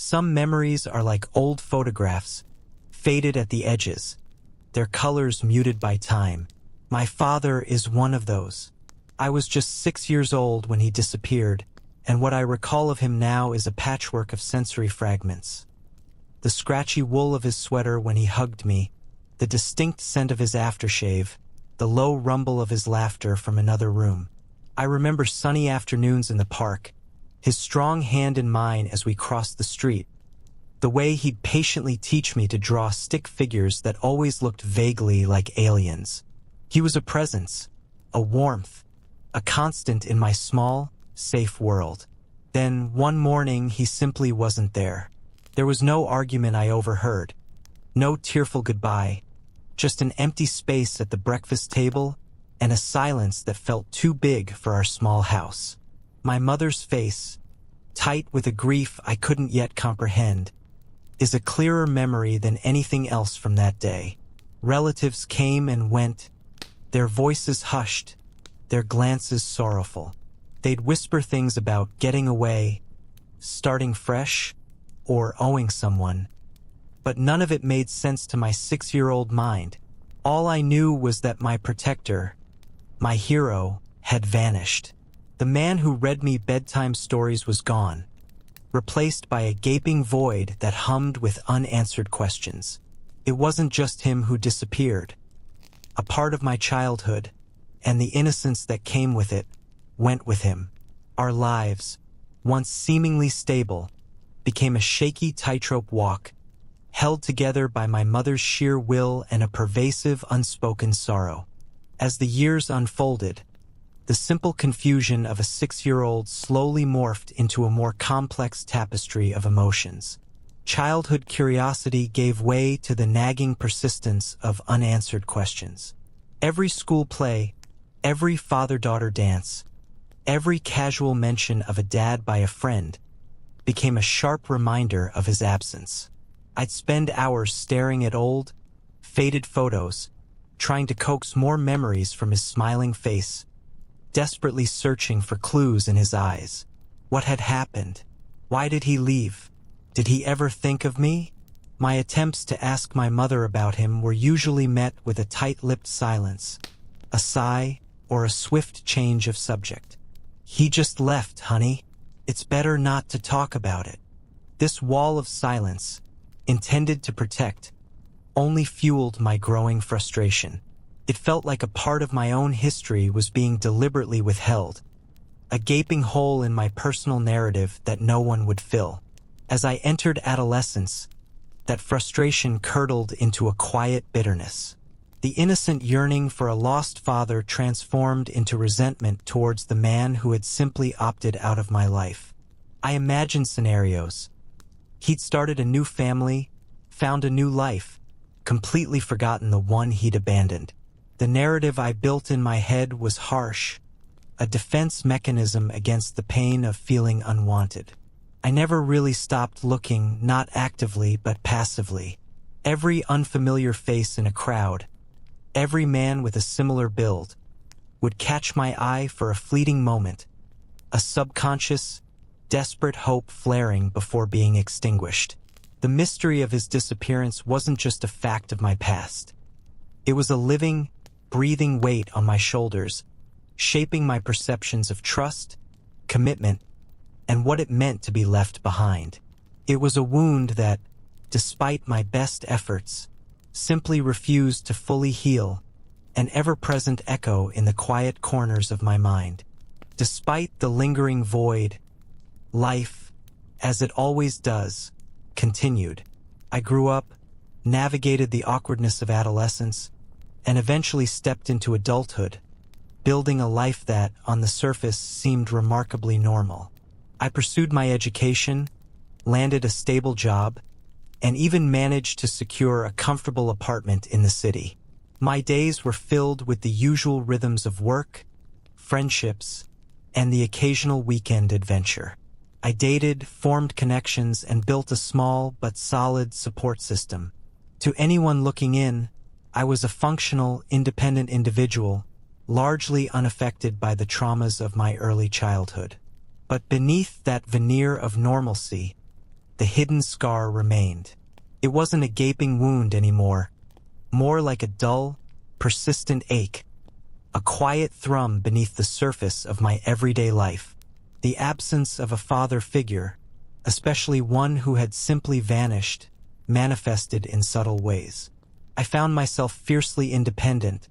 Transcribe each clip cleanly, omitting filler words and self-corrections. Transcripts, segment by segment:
Some memories are like old photographs, faded at the edges, their colors muted by time. My father is one of those. I was just 6 years old when he disappeared, and what I recall of him now is a patchwork of sensory fragments. The scratchy wool of his sweater when he hugged me, the distinct scent of his aftershave, the low rumble of his laughter from another room. I remember sunny afternoons in the park, his strong hand in mine as we crossed the street, the way he'd patiently teach me to draw stick figures that always looked vaguely like aliens. He was a presence, a warmth, a constant in my small, safe world. Then, one morning, he simply wasn't there. There was no argument I overheard, no tearful goodbye, just an empty space at the breakfast table and a silence that felt too big for our small house. My mother's face, tight with a grief I couldn't yet comprehend, is a clearer memory than anything else from that day. Relatives came and went, their voices hushed, their glances sorrowful. They'd whisper things about getting away, starting fresh, or owing someone. But none of it made sense to my 6-year-old mind. All I knew was that my protector, my hero, had vanished. The man who read me bedtime stories was gone, replaced by a gaping void that hummed with unanswered questions. It wasn't just him who disappeared. A part of my childhood, and the innocence that came with it, went with him. Our lives, once seemingly stable, became a shaky tightrope walk, held together by my mother's sheer will and a pervasive, unspoken sorrow. As the years unfolded, the simple confusion of a 6-year-old slowly morphed into a more complex tapestry of emotions. Childhood curiosity gave way to the nagging persistence of unanswered questions. Every school play, every father-daughter dance, every casual mention of a dad by a friend became a sharp reminder of his absence. I'd spend hours staring at old, faded photos, trying to coax more memories from his smiling face, desperately searching for clues in his eyes. What had happened? Why did he leave? Did he ever think of me? My attempts to ask my mother about him were usually met with a tight-lipped silence, a sigh, or a swift change of subject. "He just left, honey. It's better not to talk about it." This wall of silence, intended to protect, only fueled my growing frustration. It felt like a part of my own history was being deliberately withheld, a gaping hole in my personal narrative that no one would fill. As I entered adolescence, that frustration curdled into a quiet bitterness. The innocent yearning for a lost father transformed into resentment towards the man who had simply opted out of my life. I imagined scenarios. He'd started a new family, found a new life, completely forgotten the one he'd abandoned. The narrative I built in my head was harsh, a defense mechanism against the pain of feeling unwanted. I never really stopped looking, not actively but passively. Every unfamiliar face in a crowd, every man with a similar build, would catch my eye for a fleeting moment, a subconscious, desperate hope flaring before being extinguished. The mystery of his disappearance wasn't just a fact of my past. It was a living, breathing weight on my shoulders, shaping my perceptions of trust, commitment, and what it meant to be left behind. It was a wound that, despite my best efforts, simply refused to fully heal, an ever-present echo in the quiet corners of my mind. Despite the lingering void, life, as it always does, continued. I grew up, navigated the awkwardness of adolescence, and eventually stepped into adulthood, building a life that, on the surface, seemed remarkably normal. I pursued my education, landed a stable job, and even managed to secure a comfortable apartment in the city. My days were filled with the usual rhythms of work, friendships, and the occasional weekend adventure. I dated, formed connections, and built a small but solid support system. To anyone looking in, I was a functional, independent individual, largely unaffected by the traumas of my early childhood. But beneath that veneer of normalcy, the hidden scar remained. It wasn't a gaping wound anymore, more like a dull, persistent ache, a quiet thrum beneath the surface of my everyday life. The absence of a father figure, especially one who had simply vanished, manifested in subtle ways. I found myself fiercely independent,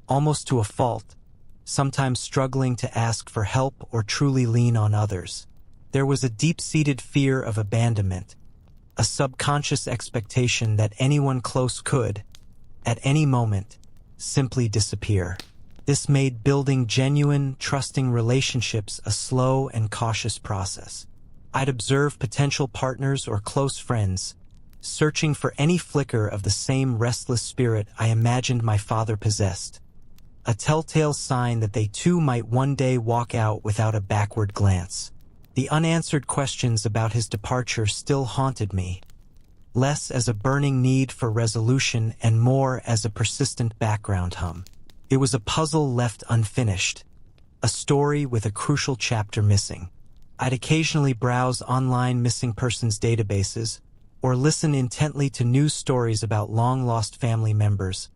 almost to a fault, sometimes struggling to ask for help or truly lean on others. There was a deep-seated fear of abandonment, a subconscious expectation that anyone close could, at any moment, simply disappear. This made building genuine, trusting relationships a slow and cautious process. I'd observe potential partners or close friends, searching for any flicker of the same restless spirit I imagined my father possessed, a telltale sign that they too might one day walk out without a backward glance. The unanswered questions about his departure still haunted me, less as a burning need for resolution and more as a persistent background hum. It was a puzzle left unfinished, a story with a crucial chapter missing. I'd occasionally browse online missing persons databases or listen intently to news stories about long-lost family members,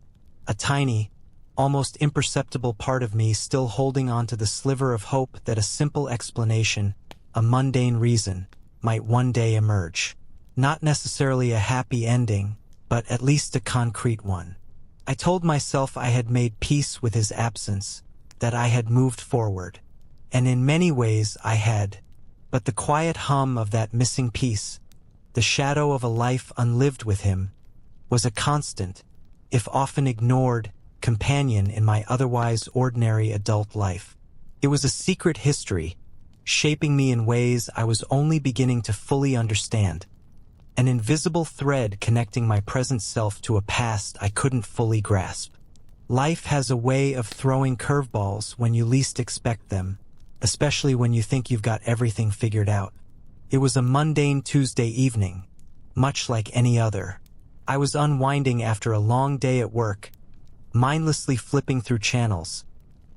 a tiny, almost imperceptible part of me still holding on to the sliver of hope that a simple explanation, a mundane reason, might one day emerge. Not necessarily a happy ending, but at least a concrete one. I told myself I had made peace with his absence, that I had moved forward. And in many ways I had. But the quiet hum of that missing piece, the shadow of a life unlived with him, was a constant, if often ignored, companion in my otherwise ordinary adult life. It was a secret history, shaping me in ways I was only beginning to fully understand. An invisible thread connecting my present self to a past I couldn't fully grasp. Life has a way of throwing curveballs when you least expect them, especially when you think you've got everything figured out. It was a mundane Tuesday evening, much like any other. I was unwinding after a long day at work, mindlessly flipping through channels,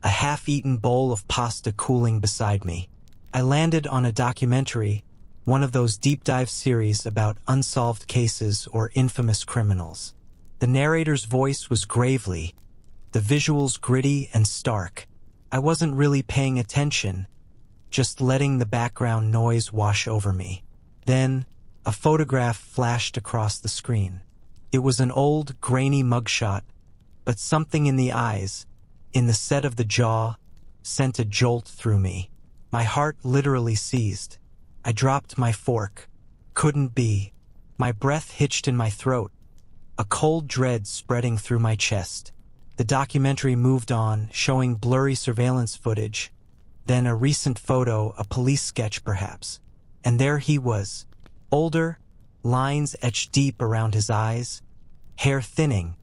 a half-eaten bowl of pasta cooling beside me. I landed on a documentary, one of those deep-dive series about unsolved cases or infamous criminals. The narrator's voice was gravely, the visuals gritty and stark. I wasn't really paying attention, just letting the background noise wash over me. Then, a photograph flashed across the screen. It was an old, grainy mugshot, but something in the eyes, in the set of the jaw, sent a jolt through me. My heart literally seized. I dropped my fork. Couldn't be. My breath hitched in my throat, a cold dread spreading through my chest. The documentary moved on, showing blurry surveillance footage, then a recent photo, a police sketch perhaps. And there he was, older, lines etched deep around his eyes, hair thinning,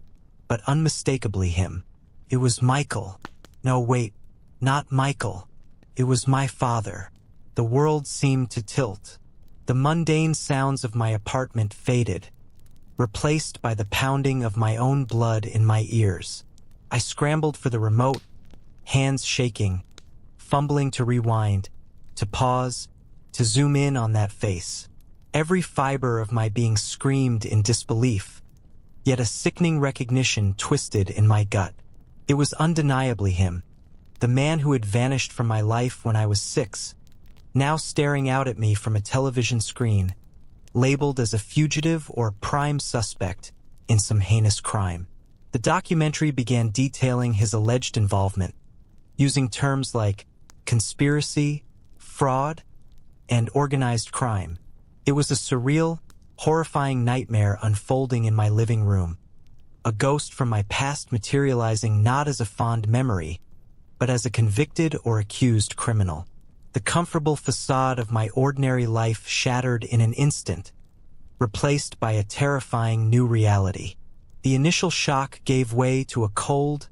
but unmistakably him. It was Michael. No, wait, not Michael. It was my father. The world seemed to tilt. The mundane sounds of my apartment faded, replaced by the pounding of my own blood in my ears. I scrambled for the remote, hands shaking, fumbling to rewind, to pause, to zoom in on that face. Every fiber of my being screamed in disbelief, yet a sickening recognition twisted in my gut. It was undeniably him, the man who had vanished from my life when I was 6, now staring out at me from a television screen, labeled as a fugitive or prime suspect in some heinous crime. The documentary began detailing his alleged involvement, using terms like conspiracy, fraud, and organized crime. It was a surreal, horrifying nightmare unfolding in my living room, a ghost from my past materializing not as a fond memory, but as a convicted or accused criminal. The comfortable facade of my ordinary life shattered in an instant, replaced by a terrifying new reality. The initial shock gave way to a cold,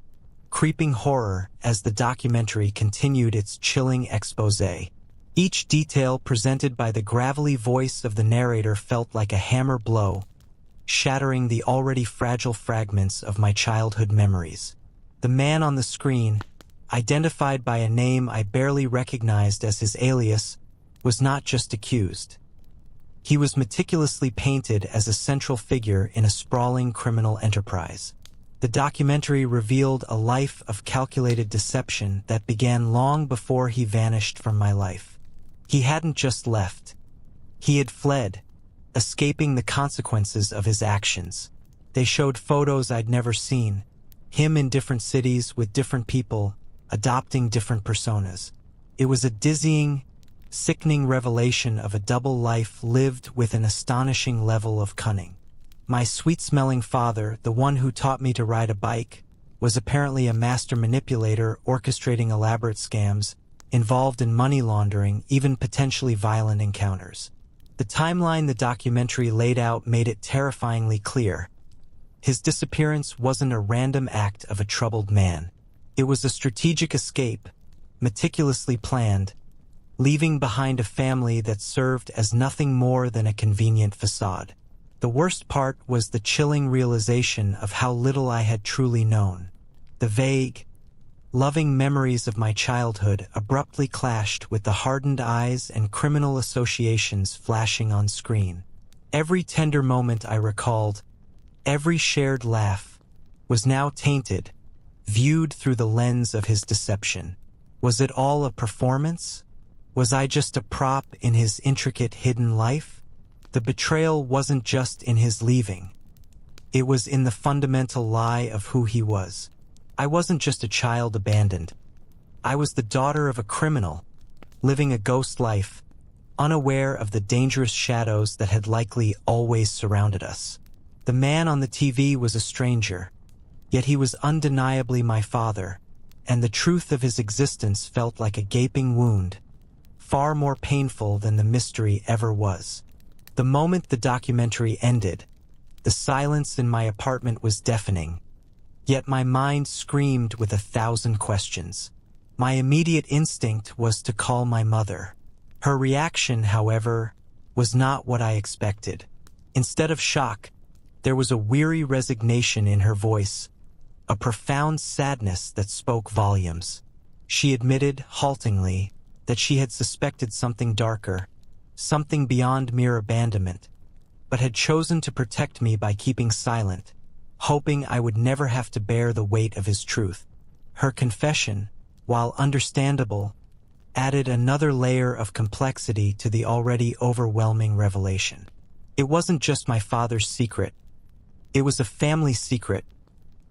creeping horror as the documentary continued its chilling exposé. Each detail presented by the gravelly voice of the narrator felt like a hammer blow, shattering the already fragile fragments of my childhood memories. The man on the screen, identified by a name I barely recognized as his alias, was not just accused. He was meticulously painted as a central figure in a sprawling criminal enterprise. The documentary revealed a life of calculated deception that began long before he vanished from my life. He hadn't just left. He had fled, escaping the consequences of his actions. They showed photos I'd never seen, him in different cities with different people, adopting different personas. It was a dizzying, sickening revelation of a double life lived with an astonishing level of cunning. My sweet-smelling father, the one who taught me to ride a bike, was apparently a master manipulator orchestrating elaborate scams, involved in money laundering, even potentially violent encounters. The timeline the documentary laid out made it terrifyingly clear. His disappearance wasn't a random act of a troubled man. It was a strategic escape, meticulously planned, leaving behind a family that served as nothing more than a convenient facade. The worst part was the chilling realization of how little I had truly known. The vague, loving memories of my childhood abruptly clashed with the hardened eyes and criminal associations flashing on screen. Every tender moment I recalled, every shared laugh, was now tainted, viewed through the lens of his deception. Was it all a performance? Was I just a prop in his intricate hidden life? The betrayal wasn't just in his leaving. It was in the fundamental lie of who he was. I wasn't just a child abandoned. I was the daughter of a criminal, living a ghost life, unaware of the dangerous shadows that had likely always surrounded us. The man on the TV was a stranger, yet he was undeniably my father, and the truth of his existence felt like a gaping wound, far more painful than the mystery ever was. The moment the documentary ended, the silence in my apartment was deafening, yet my mind screamed with 1,000 questions. My immediate instinct was to call my mother. Her reaction, however, was not what I expected. Instead of shock, there was a weary resignation in her voice, a profound sadness that spoke volumes. She admitted, haltingly, that she had suspected something darker, something beyond mere abandonment, but had chosen to protect me by keeping silent, hoping I would never have to bear the weight of his truth. Her confession, while understandable, added another layer of complexity to the already overwhelming revelation. It wasn't just my father's secret. It was a family secret,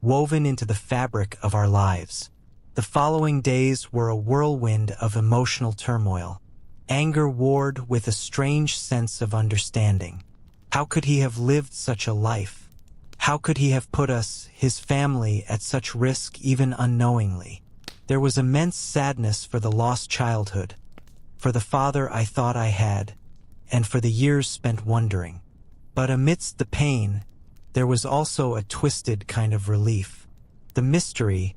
woven into the fabric of our lives. The following days were a whirlwind of emotional turmoil. Anger warred with a strange sense of understanding. How could he have lived such a life? How could he have put us, his family, at such risk even unknowingly? There was immense sadness for the lost childhood, for the father I thought I had, and for the years spent wondering. But amidst the pain, there was also a twisted kind of relief. The mystery,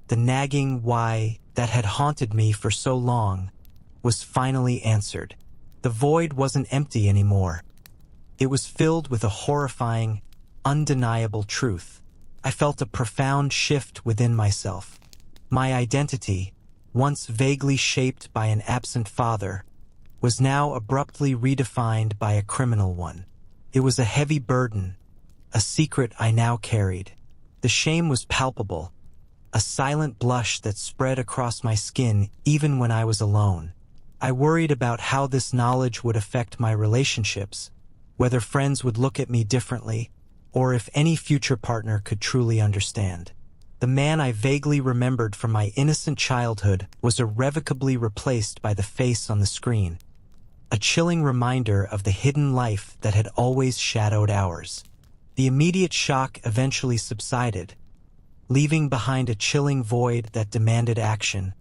the nagging why that had haunted me for so long, was finally answered. The void wasn't empty anymore. It was filled with a horrifying, undeniable truth. I felt a profound shift within myself. My identity, once vaguely shaped by an absent father, was now abruptly redefined by a criminal one. It was a heavy burden, a secret I now carried. The shame was palpable, a silent blush that spread across my skin even when I was alone. I worried about how this knowledge would affect my relationships, whether friends would look at me differently, or if any future partner could truly understand. The man I vaguely remembered from my innocent childhood was irrevocably replaced by the face on the screen, a chilling reminder of the hidden life that had always shadowed ours. The immediate shock eventually subsided, leaving behind a chilling void that demanded action,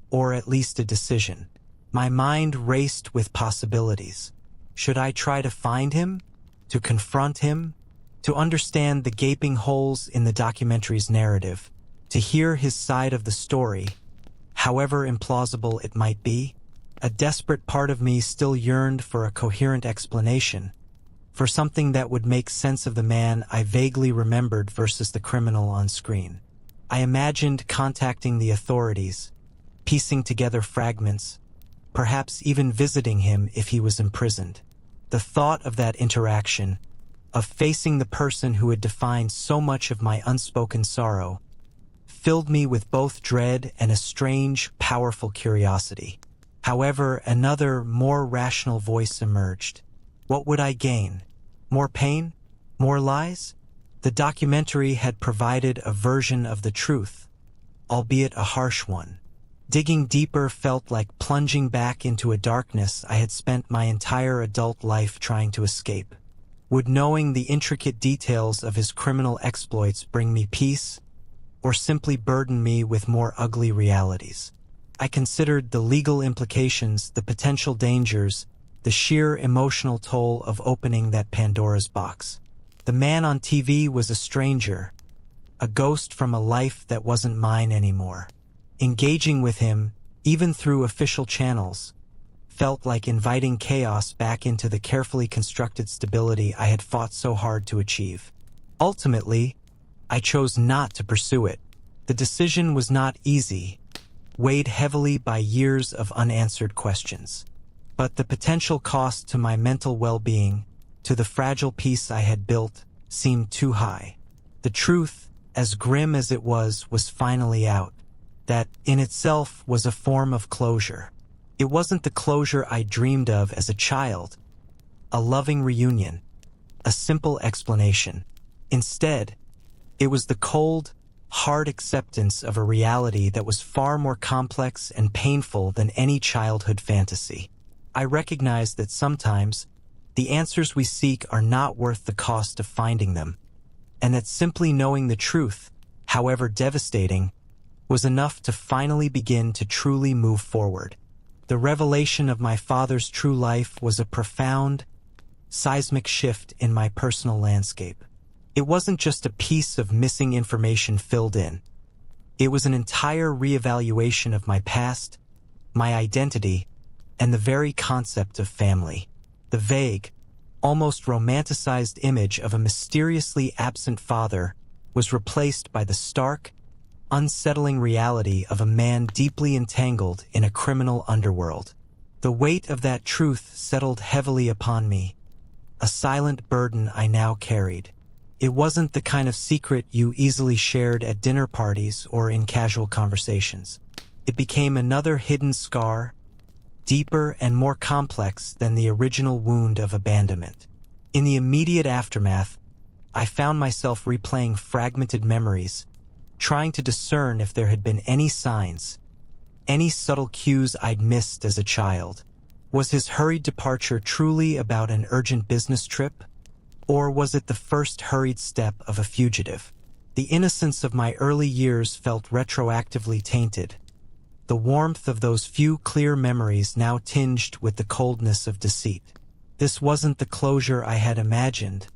or at least a decision. My mind raced with possibilities. Should I try to find him? To confront him? To understand the gaping holes in the documentary's narrative? To hear his side of the story, however implausible it might be? A desperate part of me still yearned for a coherent explanation, for something that would make sense of the man I vaguely remembered versus the criminal on screen. I imagined contacting the authorities, piecing together fragments, perhaps even visiting him if he was imprisoned. The thought of that interaction, of facing the person who had defined so much of my unspoken sorrow, filled me with both dread and a strange, powerful curiosity. However, another, more rational voice emerged. What would I gain? More pain? More lies? The documentary had provided a version of the truth, albeit a harsh one. Digging deeper felt like plunging back into a darkness I had spent my entire adult life trying to escape. Would knowing the intricate details of his criminal exploits bring me peace, or simply burden me with more ugly realities? I considered the legal implications, the potential dangers, the sheer emotional toll of opening that Pandora's box. The man on TV was a stranger, a ghost from a life that wasn't mine anymore. Engaging with him, even through official channels, felt like inviting chaos back into the carefully constructed stability I had fought so hard to achieve. Ultimately, I chose not to pursue it. The decision was not easy, weighed heavily by years of unanswered questions. But the potential cost to my mental well-being, to the fragile peace I had built, seemed too high. The truth, as grim as it was finally out. That, in itself, was a form of closure. It wasn't the closure I dreamed of as a child, a loving reunion, a simple explanation. Instead, it was the cold, hard acceptance of a reality that was far more complex and painful than any childhood fantasy. I recognized that sometimes the answers we seek are not worth the cost of finding them, and that simply knowing the truth, however devastating, was enough to finally begin to truly move forward. The revelation of my father's true life was a profound, seismic shift in my personal landscape. It wasn't just a piece of missing information filled in. It was an entire reevaluation of my past, my identity, and the very concept of family. The vague, almost romanticized image of a mysteriously absent father was replaced by the stark, unsettling reality of a man deeply entangled in a criminal underworld. The weight of that truth settled heavily upon me, a silent burden I now carried. It wasn't the kind of secret you easily shared at dinner parties or in casual conversations. It became another hidden scar, deeper and more complex than the original wound of abandonment. In the immediate aftermath, I found myself replaying fragmented memories, trying to discern if there had been any signs, any subtle cues I'd missed as a child. Was his hurried departure truly about an urgent business trip? Or was it the first hurried step of a fugitive? The innocence of my early years felt retroactively tainted, the warmth of those few clear memories now tinged with the coldness of deceit. This wasn't the closure I had imagined,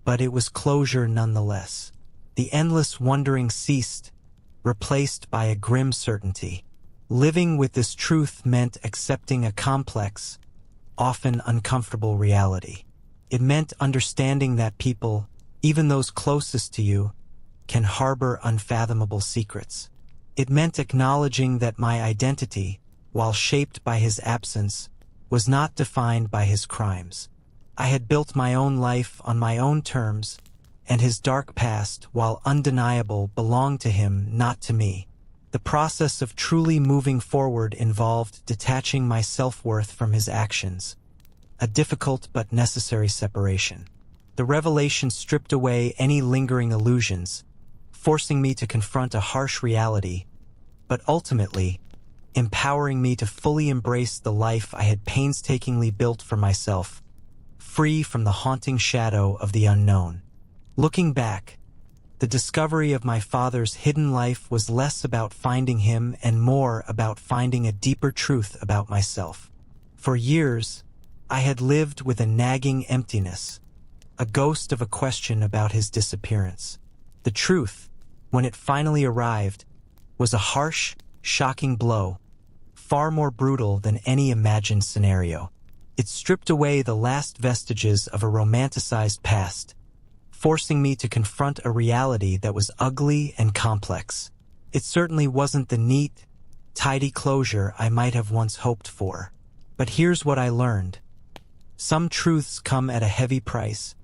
but it was closure nonetheless. The endless wondering ceased, replaced by a grim certainty. Living with this truth meant accepting a complex, often uncomfortable reality. It meant understanding that people, even those closest to you, can harbor unfathomable secrets. It meant acknowledging that my identity, while shaped by his absence, was not defined by his crimes. I had built my own life on my own terms, and his dark past, while undeniable, belonged to him, not to me. The process of truly moving forward involved detaching my self-worth from his actions, a difficult but necessary separation. The revelation stripped away any lingering illusions, forcing me to confront a harsh reality, but ultimately, empowering me to fully embrace the life I had painstakingly built for myself, free from the haunting shadow of the unknown. Looking back, the discovery of my father's hidden life was less about finding him and more about finding a deeper truth about myself. For years, I had lived with a nagging emptiness, a ghost of a question about his disappearance. The truth, when it finally arrived, was a harsh, shocking blow, far more brutal than any imagined scenario. It stripped away the last vestiges of a romanticized past, forcing me to confront a reality that was ugly and complex. It certainly wasn't the neat, tidy closure I might have once hoped for. But here's what I learned. Some truths come at a heavy price,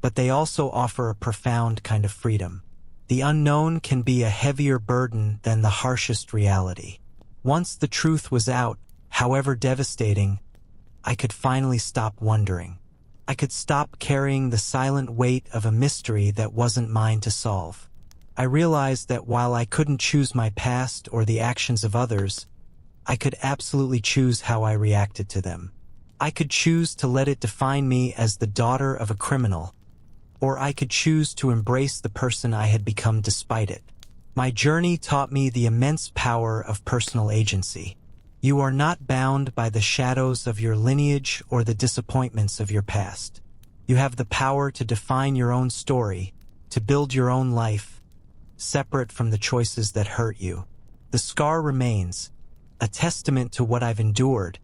but they also offer a profound kind of freedom. The unknown can be a heavier burden than the harshest reality. Once the truth was out, however devastating, I could finally stop wondering. I could stop carrying the silent weight of a mystery that wasn't mine to solve. I realized that while I couldn't choose my past or the actions of others, I could absolutely choose how I reacted to them. I could choose to let it define me as the daughter of a criminal, or I could choose to embrace the person I had become despite it. My journey taught me the immense power of personal agency. You are not bound by the shadows of your lineage or the disappointments of your past. You have the power to define your own story, to build your own life, separate from the choices that hurt you. The scar remains, a testament to what I've endured,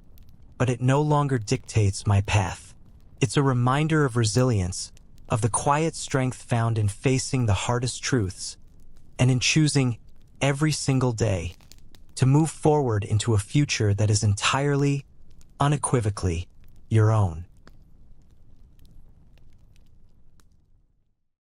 but it no longer dictates my path. It's a reminder of resilience, of the quiet strength found in facing the hardest truths, and in choosing every single day to move forward into a future that is entirely, unequivocally, your own.